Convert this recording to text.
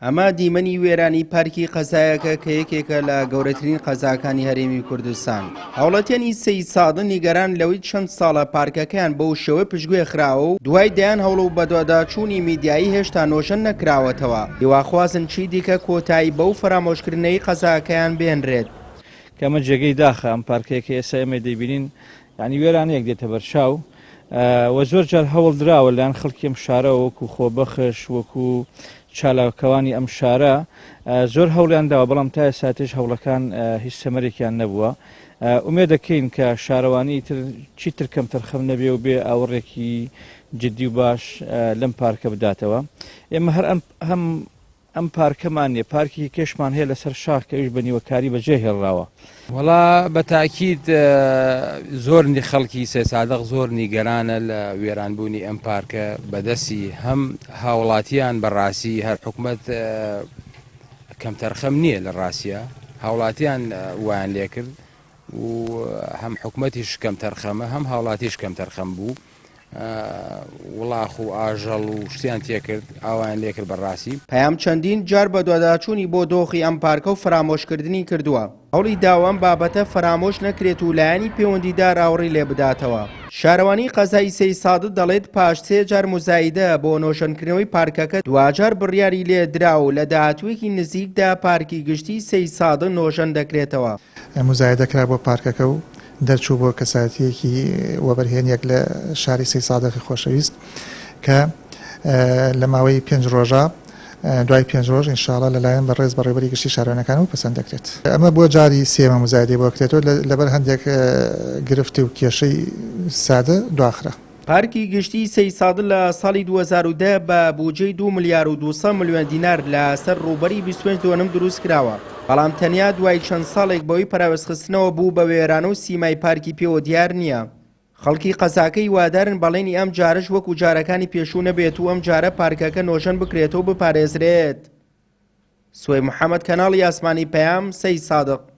ئەمە دیمەنی وێرانی پارکی قەزایەکە کە یەکێکە لە گەورەترین قەزاکانی هەرێمی کوردستان. هاوڵاتیانی سەی سادە نیگەران لەوەی چەند ساڵە پارکەکەیان بەو شێوە پشتگوێ خراوە و دوای دەیان هەوڵ و بەدواداچوونی میدیایی هێشتا نۆژەن نەکراوەتەوە. هیواخوازن چی دیکە کۆتایی بەو فرامۆشکردنەی قەزاکەیان بێنرێت. کەمە جێگەی داخە ئەم پارکەیەکە ئێستا ئێمە دەیبینین، یعنی وێرانەیەک دێتە بەرچاو و زۆر جار هەوڵ دراوە لەیان خەڵکی ئەم شارە وەکو خۆبەخش وەکو چالاکەوانی ئەم شارە زۆر هەوڵیان داوە، بەڵام تا ئێساتێش هەوڵەکان هیچ سەمەرێکیان نەبووە. ئومێد دەکەین کە شارەوانی چیتر کەم تەرخەم نەبێ و بێ ئاوەڕێکی جددی و باش لەم پارکە بداتەوە. ئێمە هەر ئەم پارکەمان نیە، پارکی کێشمان هەیە لەسەر شاخ کە ئەویش بە نیوەکاری بەجێ هێڵراوە. وەڵا بەتاکید زۆر خەڵکی سێ سادەق زۆر نیگەرانە لە وێرانبوونی ئەم پارکە بەدەستی هەم هاوڵاتیان بەڕاستی هەر حکومەت کەم تەرخەم نییە لە ڕاستیە، هاوڵاتیان ویان لێ کرد و هەم حکومەتیش کەم تەرخەمە هەم هاوڵاتیش کەم تەرخەم بوو، وڵاخ و ئاژەڵ و شتیان تێکرد ئاوایان لێکرد بەڕاستی. پەیام چەندین جار بە دواداچوونی بۆ دۆخی ئەم پارکە و فرامۆشکردنی کردووە. هەوڵی داوام بابەتە فرامۆش نەکرێت و لایەنی پەیوەندیدار ئاوڕی لێ بداتەوە. شارەوانی قەزای سەی سادە دەڵێت پاش 3 جار مزایدە بۆ نۆشەنکردنەوەی پارکەکە دوجار بڕیاری لێ درا و لە داهاتوویەکی نزیکدا پارکی گشتی سەی سادە نۆشەن دەکرێتەوە. مزایدەکرا بۆ پارکەکە و دەرچوو بۆ کەسایەتیەکی وەبەرهێنیەک لە شاری سەی سادەقی خۆشەویست کە لە ماوەی 5 ڕۆژە دوای 5 ڕۆژ ئینشاڵڵا لەلایەن بەڕێز بەڕێوەبەری گشتی شارەوانەکان و پەسەند دەکرێت. ئەمە بۆ جاری سێمە مزایدەی بۆ کرێتەوە لەبەر هەندێک گرفتی و کێشەی سادە دواخرا. پارکی گشتی سەی سادە لە ساڵی 2010 بە بودجەی 2 ملیار و 200 میلیۆن دینار لەسەر ڕووبەری 25.9 دروست کراوە. بەڵام تەنیا دوای چەند ساڵێک بەوەی پەراوەستخستنەوە بوو بە وێرانە و سیمای پارکی پێوە دیار نییە. خەڵکی قەزاکەی وادارن بەڵێنی ئەم جارش وەکو جارەکانی پێشوو نەبێت و ئەم جارە پارکەکە نۆشەن بکرێتەوە بپارێزرێت. سوێ محەممەد، کەناڵی ئاسمانی پەیام، سەی سادق.